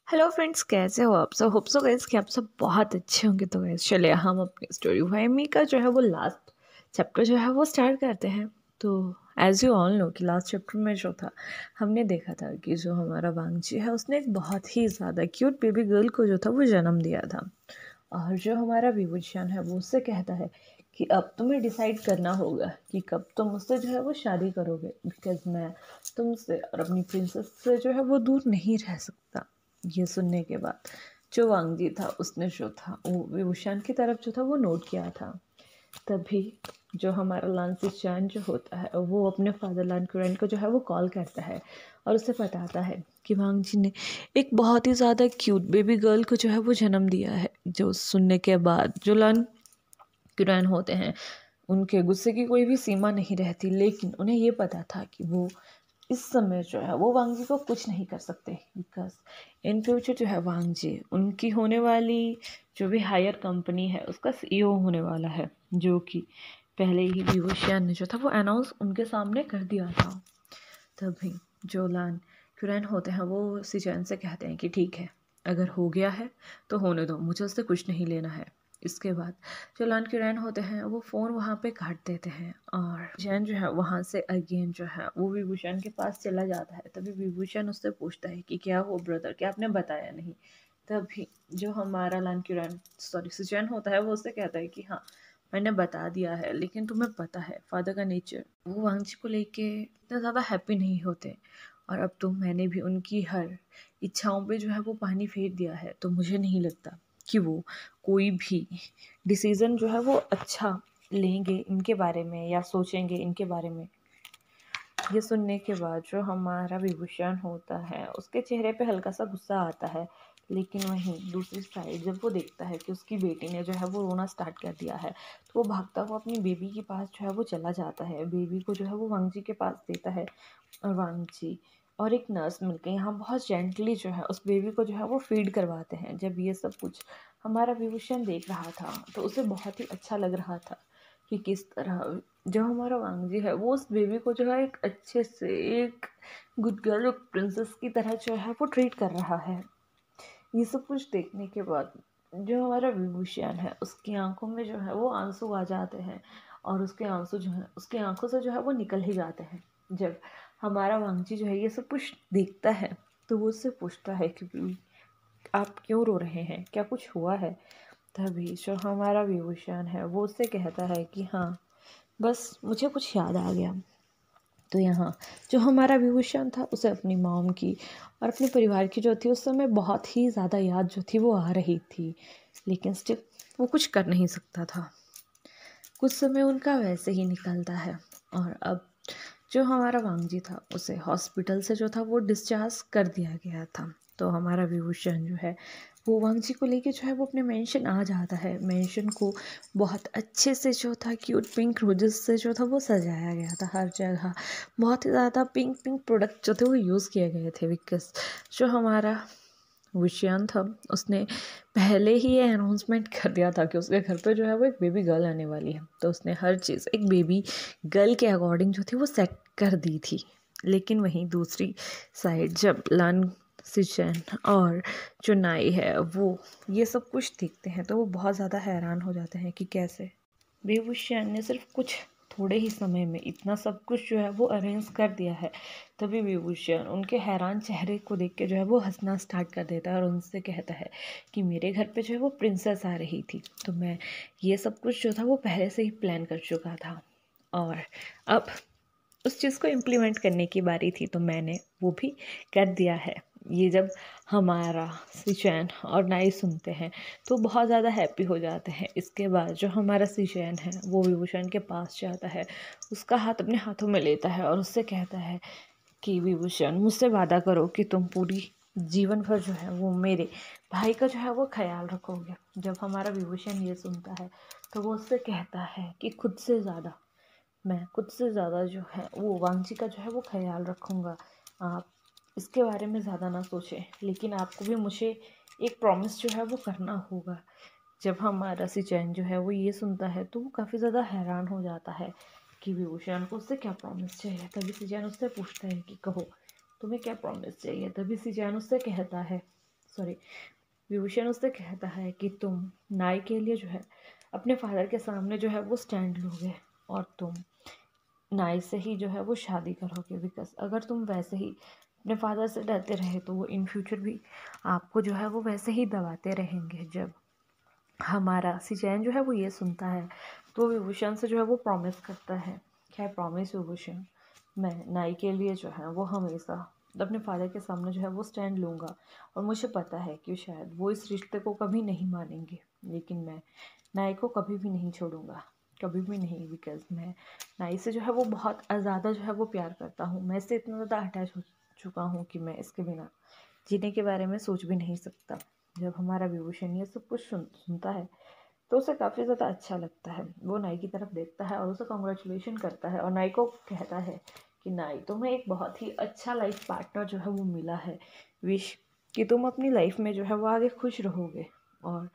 Hello friends, कैसे हो आप सब? होप सो गाइस कि आप सब बहुत अच्छे होंगे। तो गाइस चलिए हम अपनी स्टोरी वाइमी का जो है वो लास्ट चैप्टर जो है वो स्टार्ट करते हैं। तो एज यू ऑल नो कि लास्ट चैप्टर में जो था हमने देखा था कि जो हमारा वांगजी है उसने एक बहुत ही ज़्यादा क्यूट बेबी गर्ल को जो था वो जन्म दिया था। और जो हमारा विभूषण है वो उससे कहता है कि अब तुम्हें डिसाइड करना होगा कि कब तुम मुझसे जो है वो शादी करोगे, बिकॉज मैं तुमसे और अपनी प्रिंसेस से जो है वो दूर नहीं रह सकता। ये सुनने के बाद जो वांगजी था उसने जो था वो विभूषण की तरफ जो था वो नोट किया था। तभी जो हमारा लांसी चांद जो होता है वो अपने फादर लान कुरैन को जो है वो कॉल करता है और उसे बताता है कि वांगजी ने एक बहुत ही ज़्यादा क्यूट बेबी गर्ल को जो है वो जन्म दिया है। जो सुनने के बाद जो लान कुरैन होते हैं उनके गुस्से की कोई भी सीमा नहीं रहती, लेकिन उन्हें ये पता था कि वो इस समय जो है वो वांगजी को कुछ नहीं कर सकते, बिकॉज इन फ्यूचर जो है वांगजी उनकी होने वाली जो भी हायर कंपनी है उसका सीईओ होने वाला है, जो कि पहले ही विवोशियन ने जो था वो अनाउंस उनके सामने कर दिया था। तभी जो लान कुरैन होते हैं वो सिचैन से कहते हैं कि ठीक है, अगर हो गया है तो होने दो, मुझे उससे कुछ नहीं लेना है। इसके बाद जो लान कुरैन होते हैं वो फ़ोन वहाँ पे काट देते हैं और जैन जो है वहाँ से अगेन जो है वो विभूषण के पास चला जाता है। तभी विभूषण उससे पूछता है कि क्या हो ब्रदर, क्या आपने बताया नहीं? तभी जो हमारा लान कुरैन सिचैन होता है वो उससे कहता है कि हाँ, मैंने बता दिया है, लेकिन तुम्हें पता है फादर का नेचर, वो वांगजी को लेके इतना ज़्यादा हैप्पी नहीं होते। और अब तो मैंने भी उनकी हर इच्छाओं पे जो है वो पानी फेर दिया है, तो मुझे नहीं लगता कि वो कोई भी डिसीज़न जो है वो अच्छा लेंगे इनके बारे में या सोचेंगे इनके बारे में। ये सुनने के बाद जो हमारा विभूषण होता है उसके चेहरे पे हल्का सा गुस्सा आता है, लेकिन वहीं दूसरी साइड जब वो देखता है कि उसकी बेटी ने जो है वो रोना स्टार्ट कर दिया है तो वो भागता हुआ अपनी बेबी के पास जो है वो चला जाता है। बेबी को जो है वो वांगजी के पास देता है और वांगजी और एक नर्स मिलकर यहाँ बहुत जेंटली जो है उस बेबी को जो है वो फीड करवाते हैं। जब ये सब कुछ हमारा विभूषण देख रहा था तो उसे बहुत ही अच्छा लग रहा था कि किस तरह जो हमारा वांगजी है वो उस बेबी को जो है एक अच्छे से एक गुड गर्ल प्रिंसेस की तरह जो है वो ट्रीट कर रहा है। ये सब कुछ देखने के बाद जो हमारा विभूषण है उसकी आंखों में जो है वो आंसू आ जाते हैं और उसके आंसू जो है उसकी आंखों से जो है वो निकल ही जाते हैं। जब हमारा वांगजी जो है ये सब कुछ देखता है तो वो उससे पूछता है कि आप क्यों रो रहे हैं, क्या कुछ हुआ है? तभी जो हमारा विभूषण है वो उससे कहता है कि हाँ, बस मुझे कुछ याद आ गया। तो यहाँ जो हमारा विभूषण था उसे अपनी मॉम की और अपने परिवार की जो थी उस समय बहुत ही ज़्यादा याद जो थी वो आ रही थी, लेकिन स्टिल वो कुछ कर नहीं सकता था। कुछ समय उनका वैसे ही निकलता है और अब जो हमारा वांगजी था उसे हॉस्पिटल से जो था वो डिस्चार्ज कर दिया गया था। तो हमारा विभूषण जो है वो वांगजी को लेके जो है वो अपने मेंशन आ जाता है। मेंशन को बहुत अच्छे से जो था क्यूट पिंक रोजेस से जो था वो सजाया गया था। हर जगह बहुत ही ज़्यादा पिंक पिंक प्रोडक्ट जो थे वो यूज़ किए गए थे, बिकॉज जो हमारा विषयन था उसने पहले ही ये अनाउंसमेंट कर दिया था कि उसके घर पे जो है वो एक बेबी गर्ल आने वाली है। तो उसने हर चीज़ एक बेबी गर्ल के अकॉर्डिंग जो थी वो सेट कर दी थी। लेकिन वहीं दूसरी साइड जब लान सिचन और जो नाई है वो ये सब कुछ देखते हैं तो वो बहुत ज़्यादा हैरान हो जाते हैं कि कैसे विभूषण ने सिर्फ कुछ थोड़े ही समय में इतना सब कुछ जो है वो अरेंज कर दिया है। तभी विभूषण उनके हैरान चेहरे को देख के जो है वो हंसना स्टार्ट कर देता है और उनसे कहता है कि मेरे घर पे जो है वो प्रिंसेस आ रही थी, तो मैं ये सब कुछ जो था वो पहले से ही प्लान कर चुका था और अब उस चीज़ को इम्प्लीमेंट करने की बारी थी, तो मैंने वो भी कर दिया है। ये जब हमारा सिचैन और नाई सुनते हैं तो बहुत ज़्यादा हैप्पी हो जाते हैं। इसके बाद जो हमारा सिचैन है वो विभूषण के पास जाता है, उसका हाथ अपने हाथों में लेता है और उससे कहता है कि विभूषण, मुझसे वादा करो कि तुम पूरी जीवन भर जो है वो मेरे भाई का जो है वो ख्याल रखोगे। जब हमारा विभूषण ये सुनता है तो वो उससे कहता है कि मैं खुद से ज़्यादा जो है वो वांगजी का जो है वो ख्याल रखूँगा। आप इसके बारे में ज़्यादा ना सोचें, लेकिन आपको भी मुझे एक प्रॉमिस जो है वो करना होगा। जब हमारा सिचैन जो है वो ये सुनता है तो वो काफ़ी ज़्यादा हैरान हो जाता है कि विभूषण को उससे क्या प्रॉमिस चाहिए। तभी सिचैन उससे पूछता है कि कहो, तुम्हें क्या प्रॉमिस चाहिए? तभी सिचैन उससे कहता है, सॉरी विभूषण उससे कहता है कि तुम नाई के लिए जो है अपने फादर के सामने जो है वो स्टैंड लोगे और तुम नाई से ही जो है वो शादी करोगे, बिकॉज अगर तुम वैसे ही अपने फादर से डरते रहे तो वो इन फ्यूचर भी आपको जो है वो वैसे ही दबाते रहेंगे। जब हमारा सिचैन जो है वो ये सुनता है तो विभूषण से जो है वो प्रॉमिस करता है, क्या प्रॉमिस विभूषण, मैं नाई के लिए जो है वो हमेशा अपने फादर के सामने जो है वो स्टैंड लूँगा और मुझे पता है कि शायद वो इस रिश्ते को कभी नहीं मानेंगे, लेकिन मैं नाई को कभी भी नहीं छोड़ूंगा, कभी भी नहीं, बिकॉज मैं नाई से जो है वो बहुत ज़्यादा जो है वो प्यार करता हूँ। मैं इससे इतना ज़्यादा अटैच हो चुका हूँ कि मैं इसके बिना जीने के बारे में सोच भी नहीं सकता। जब हमारा विभूषण ये सब कुछ सुनता है तो उसे काफ़ी ज़्यादा अच्छा लगता है। वो नाई की तरफ देखता है और उसे कॉन्ग्रेचुलेशन करता है और नाई को कहता है कि नाई तुम्हें एक बहुत ही अच्छा लाइफ पार्टनर जो है वो मिला है, विश कि तुम अपनी लाइफ में जो है वो आगे खुश रहोगे और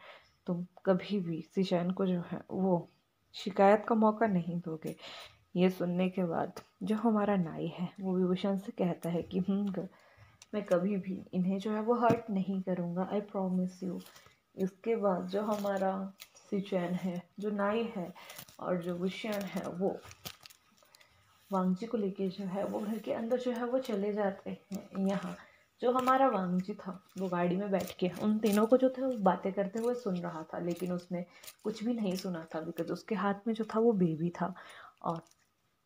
तुम कभी भी सिचैन को जो है वो शिकायत का मौका नहीं दोगे। ये सुनने के बाद जो हमारा नाई है वो विभूषण से कहता है कि मैं कभी भी इन्हें जो है वो हर्ट नहीं करूँगा, आई प्रॉमिस यू। इसके बाद जो हमारा सिचैन है, जो नाई है और जो विषण है, वो वांगजी को लेके जो है वो घर के अंदर जो है वो चले जाते हैं। यहाँ जो हमारा वांगजी था वो गाड़ी में बैठ के उन तीनों को जो था वो बातें करते हुए सुन रहा था, लेकिन उसने कुछ भी नहीं सुना था बिकॉज उसके हाथ में जो था वो बेबी था और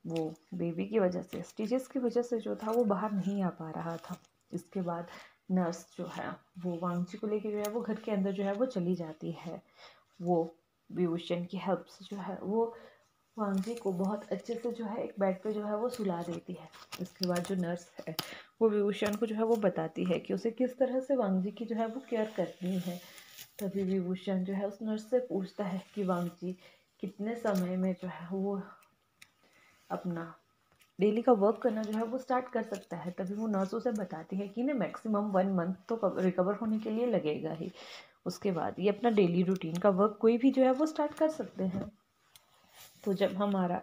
वो बेबी की वजह से, स्टिचेस की वजह से जो था वो बाहर नहीं आ पा रहा था। इसके बाद नर्स जो है वो वांगजी को लेके जो है वो घर के अंदर जो है वो चली जाती है। वो विभूषण की हेल्प से जो है वो वांगजी को बहुत अच्छे से जो है एक बेड पे जो है वो सुला देती है। इसके बाद जो नर्स है वो विभूषण को जो है वो बताती है कि उसे किस तरह से वांगजी की जो है वो केयर करनी है। तभी विभूषण जो है उस नर्स से पूछता है कि वांगजी कितने समय में जो है वो अपना डेली का वर्क करना जो है वो स्टार्ट कर सकता है। तभी वो नर्स उसे बताती है कि इन्हें मैक्सिमम 1 मंथ तो रिकवर होने के लिए लगेगा ही, उसके बाद ये अपना डेली रूटीन का वर्क कोई भी जो है वो स्टार्ट कर सकते हैं। तो जब हमारा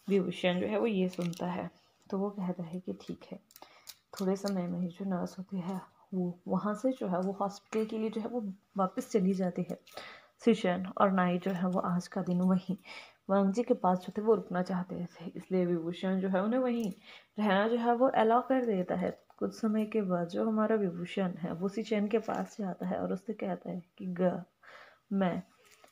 विभूषण जो है वो ये सुनता है तो वो कहता है कि ठीक है। थोड़े समय में ही जो नर्स होती है वो वहाँ से जो है वो हॉस्पिटल के लिए जो है वो वापस चली जाती है। सिचैन और नाई जो है वो आज का दिन वहीं वांगजी के पास जो थे वो रुकना चाहते थे, इसलिए विभूषण जो है उन्हें वहीं रहना जो है वो अलाउ कर देता है। कुछ समय के बाद जो हमारा विभूषण है वो सिचैन के पास जाता है और उससे कहता है कि मैं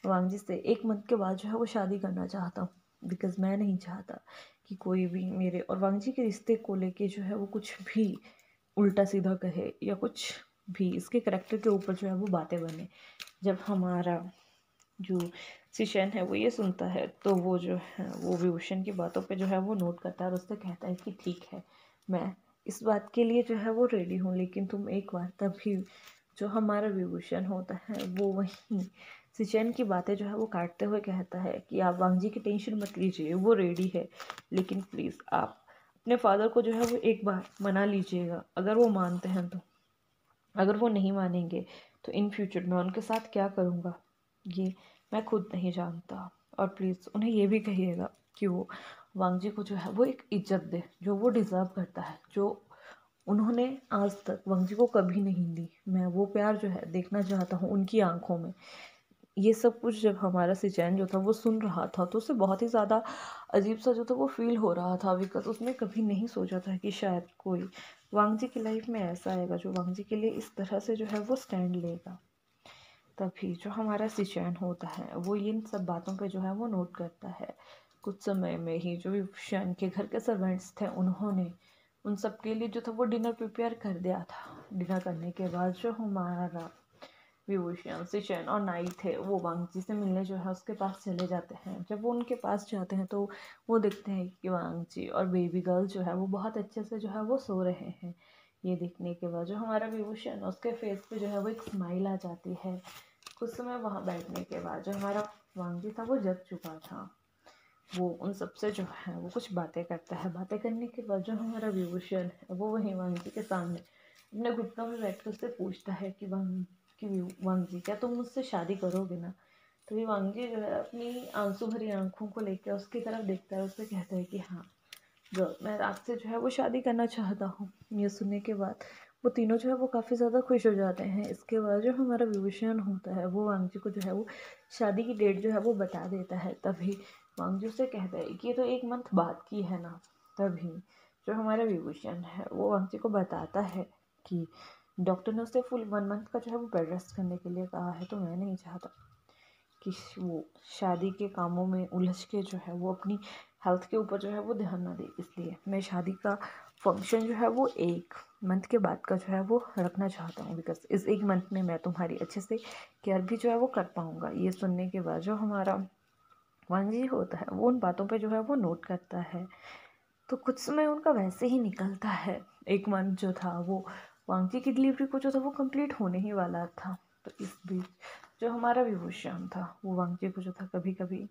वांगजी से 1 मंथ के बाद जो है वो शादी करना चाहता हूँ, बिकॉज मैं नहीं चाहता कि कोई भी मेरे और वांगजी के रिश्ते को लेके जो है वो कुछ भी उल्टा सीधा कहे या कुछ भी इसके करेक्टर के ऊपर जो है वो बातें बने। जब हमारा जो सिचैन है वो ये सुनता है तो वो जो है वो विभूषण की बातों पे जो है वो नोट करता है और उससे कहता है कि ठीक है, मैं इस बात के लिए जो है वो रेडी हूँ, लेकिन तुम एक बार, तभी जो हमारा विभूषण होता है वो वहीं सिचैन की बातें जो है वो काटते हुए कहता है कि आप वांगजी की टेंशन मत लीजिए, वो रेडी है, लेकिन प्लीज़ आप अपने फादर को जो है वो एक बार मना लीजिएगा। अगर वो मानते हैं तो, अगर वो नहीं मानेंगे तो इन फ्यूचर मैं उनके साथ क्या करूँगा ये मैं खुद नहीं जानता। और प्लीज़ उन्हें ये भी कहिएगा कि वो वांगजी को जो है वो एक इज्जत दे जो वो डिज़र्व करता है, जो उन्होंने आज तक वांगजी को कभी नहीं दी। मैं वो प्यार जो है देखना चाहता हूँ उनकी आंखों में। ये सब कुछ जब हमारा सिचैन जो था वो सुन रहा था तो उसे बहुत ही ज़्यादा अजीब सा जो था वो फील हो रहा था, बिकॉज उसने कभी नहीं सोचा था कि शायद कोई वांगजी की लाइफ में ऐसा आएगा जो वांगजी के लिए इस तरह से जो है वो स्टैंड लेगा। तभी जो हमारा सिचैन होता है वो इन सब बातों पे जो है वो नोट करता है। कुछ समय में ही जो विभूषण के घर के सर्वेंट्स थे उन्होंने उन सब के लिए जो था वो डिनर प्रिपेयर कर दिया था। डिनर करने के बाद जो हमारा विभूषण, सिचैन और नाई थे वो वांगजी से मिलने जो है उसके पास चले जाते हैं। जब वो उनके पास जाते हैं तो वो देखते हैं कि वांगजी और बेबी गर्ल जो है वो बहुत अच्छे से जो है वो सो रहे हैं। ये देखने के बाद जो हमारा विभूषण, उसके फेस पे जो है वो एक स्माइल आ जाती है। कुछ समय वहाँ बैठने के बाद जो हमारा वांगजी था वो जग चुका था। वो उन सबसे जो है वो कुछ बातें करता है। बातें करने के बाद जो हमारा विभूषण है वो वहीं वांगजी के सामने अपने घुटनों में बैठ कर उससे पूछता है कि वांगजी क्या तुम मुझसे शादी करोगे ना। तो ये वांगजी जो है अपनी आंसू भरी आंखों को लेकर उसकी तरफ देखता है, उससे कहता है कि हाँ गर्ल, मैं आपसे जो है वो शादी करना चाहता हूँ। ये सुनने के बाद वो तीनों जो है वो काफ़ी ज़्यादा खुश हो जाते हैं। इसके बाद जो हमारा विभूषण होता है वो वांगजी को जो है वो शादी की डेट जो है वो बता देता है। तभी वांगजी से कहता है कि ये तो 1 मंथ बाद की है ना। तभी जो हमारा विभूषण है वो वांगजी को बताता है कि डॉक्टर ने उसे फुल 1 मंथ का जो है वो बेड रेस्ट करने के लिए कहा है, तो मैं नहीं चाहता कि वो शादी के कामों में उलझ के जो है वो अपनी हेल्थ के ऊपर जो है वो ध्यान ना दे। इसलिए मैं शादी का फंक्शन जो है वो 1 मंथ के बाद का जो है वो रखना चाहता हूँ, बिकॉज इस 1 मंथ में मैं तुम्हारी अच्छे से केयर भी जो है वो कर पाऊँगा। ये सुनने के बाद जो हमारा वांगजी होता है वो उन बातों पे जो है वो नोट करता है। तो कुछ समय उनका वैसे ही निकलता है। 1 मंथ जो था वो वांगजी की डिलीवरी को जो था वो कंप्लीट होने ही वाला था। तो इस बीच जो हमारा विभूषण था वो वांगजी को जो था कभी कभी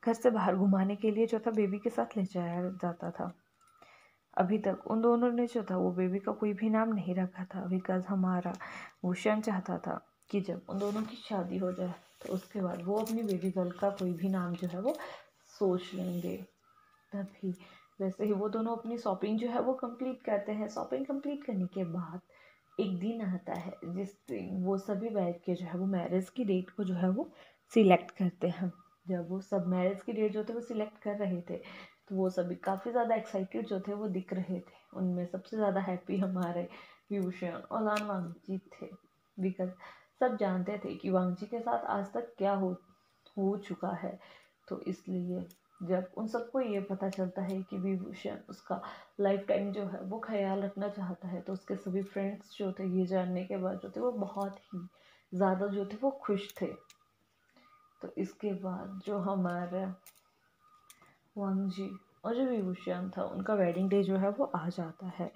घर से बाहर घुमाने के लिए जो था बेबी के साथ ले जाया जाता था। अभी तक उन दोनों ने जो था वो बेबी का कोई भी नाम नहीं रखा था, बिकॉज हमारा भूषण चाहता था कि जब उन दोनों की शादी हो जाए तो उसके बाद वो अपनी बेबी गर्ल का कोई भी नाम जो है वो सोच लेंगे। तभी वैसे ही वो दोनों अपनी शॉपिंग जो है वो कंप्लीट करते हैं। शॉपिंग कंप्लीट करने के बाद एक दिन आता है जिस दिन वो सभी बैठ के जो है वो मैरिज की डेट को जो है वो सिलेक्ट करते हैं। जब वो सब मैरिज की डेट जो थे वो सिलेक्ट कर रहे थे तो वो सभी काफ़ी ज़्यादा एक्साइटेड जो थे वो दिख रहे थे। उनमें सबसे ज़्यादा हैप्पी हमारे विभूषण और लान वांगजी थे, बिकॉज सब जानते थे कि वांगजी के साथ आज तक क्या हो चुका है। तो इसलिए जब उन सबको ये पता चलता है कि विभूषण उसका लाइफ टाइम जो है वो ख्याल रखना चाहता है, तो उसके सभी फ्रेंड्स जो थे ये जानने के बाद जो थे वो बहुत ही ज़्यादा जो थे वो खुश थे। तो इसके बाद जो हमारा वांगजी और जो विभूषण था उनका वेडिंग डे जो है वो आ जाता है।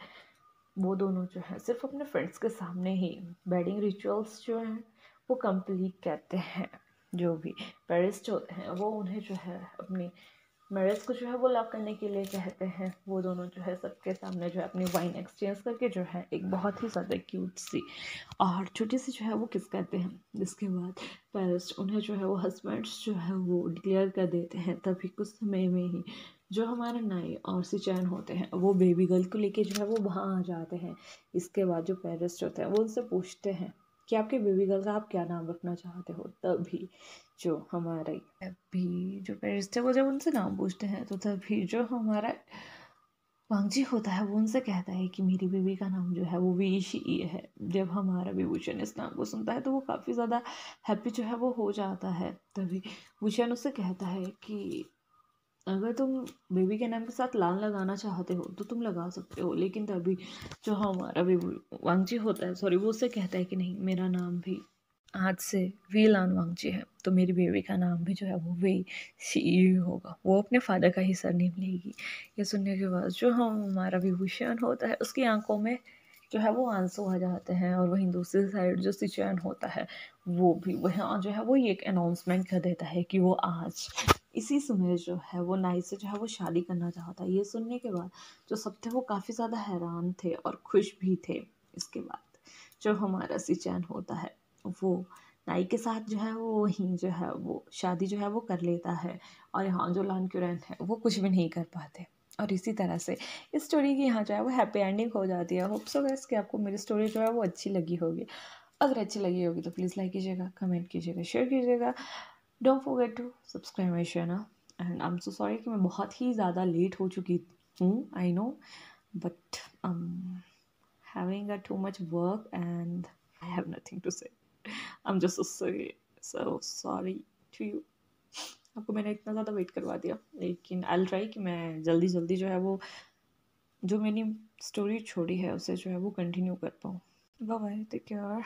वो दोनों जो है सिर्फ अपने फ्रेंड्स के सामने ही वेडिंग रिचुअल्स जो हैं वो कंप्लीट करते हैं। जो भी पेरेंट्स होते हैं वो उन्हें जो है अपनी मैरिज को जो है वो लॉक करने के लिए कहते हैं। वो दोनों जो है सबके सामने जो है अपनी वाइन एक्सचेंज करके जो है एक बहुत ही ज़्यादा क्यूट सी और छोटी सी जो है वो किस करते हैं। जिसके बाद पेरेंट्स उन्हें जो है वो हस्बैंड्स जो है वो डिक्लेयर कर देते हैं। तभी कुछ समय में ही जो हमारे नाई और सिचैन होते हैं वो बेबी गर्ल को लेके जो है वो वहाँ आ जाते हैं। इसके बाद जो पेरेंट्स होते हैं वो उनसे पूछते हैं कि आपके बेबी गर्ल का आप क्या नाम रखना चाहते हो। तभी जो हमारे अभी जो पेरेंट्स थे वो जब उनसे नाम पूछते हैं तो तभी जो हमारा वांगजी होता है वो उनसे कहता है कि मेरी बेबी का नाम जो है वो वीशी है। जब हमारा विभूषण इस नाम को सुनता है तो वो काफ़ी ज़्यादा हैप्पी जो है वो हो जाता है। तभी भूषण उससे कहता है कि अगर तुम बेबी के नाम के साथ लाल लगाना चाहते हो तो तुम लगा सकते हो, लेकिन तभी जो हमारा वांगजी होता है वो उससे कहता है कि नहीं, मेरा नाम भी आज से वी लान वांगजी है, तो मेरी बेबी का नाम भी जो है वो वे शी होगा। वो अपने फादर का ही सरनेम लेगी। ये सुनने के बाद जो हमारा विभूषण होता है उसकी आंखों में जो है वो आंसू आ जाते हैं। और वहीं दूसरी साइड जो सिचैन होता है वो भी वहाँ जो है वो ये एक अनाउंसमेंट कर देता है कि वो आज इसी समय जो है वो नाई से जो है वो शादी करना चाहता है। ये सुनने के बाद जो सब थे वो काफ़ी ज़्यादा हैरान थे और खुश भी थे। इसके बाद जो हमारा सिचैन होता है वो नाई के साथ जो है वो वहीं जो है वो शादी जो है वो कर लेता है। और यहाँ जो लान क्यूरन है वो कुछ भी नहीं कर पाते। और इसी तरह से इस स्टोरी की यहाँ जो है वो हैप्पी एंडिंग हो जाती है। होप सो गाइस कि आपको मेरी स्टोरी जो है वो अच्छी लगी होगी। अगर अच्छी लगी होगी तो प्लीज़ लाइक कीजिएगा, कमेंट कीजिएगा, शेयर कीजिएगा। Don't forget to subscribe my channel. And I am so sorry कि मैं बहुत ही ज़्यादा लेट हो चुकी हूँ, I know, but having a too much work and I have nothing to say. I'm just so sorry to you. आपको मैंने इतना ज़्यादा वेट करवा दिया, लेकिन आई विल ट्राई कि मैं जल्दी जल्दी जो है वो जो मैंने स्टोरी छोड़ी है उसे जो है वो कंटिन्यू कर पाऊँ। Bye bye, take care.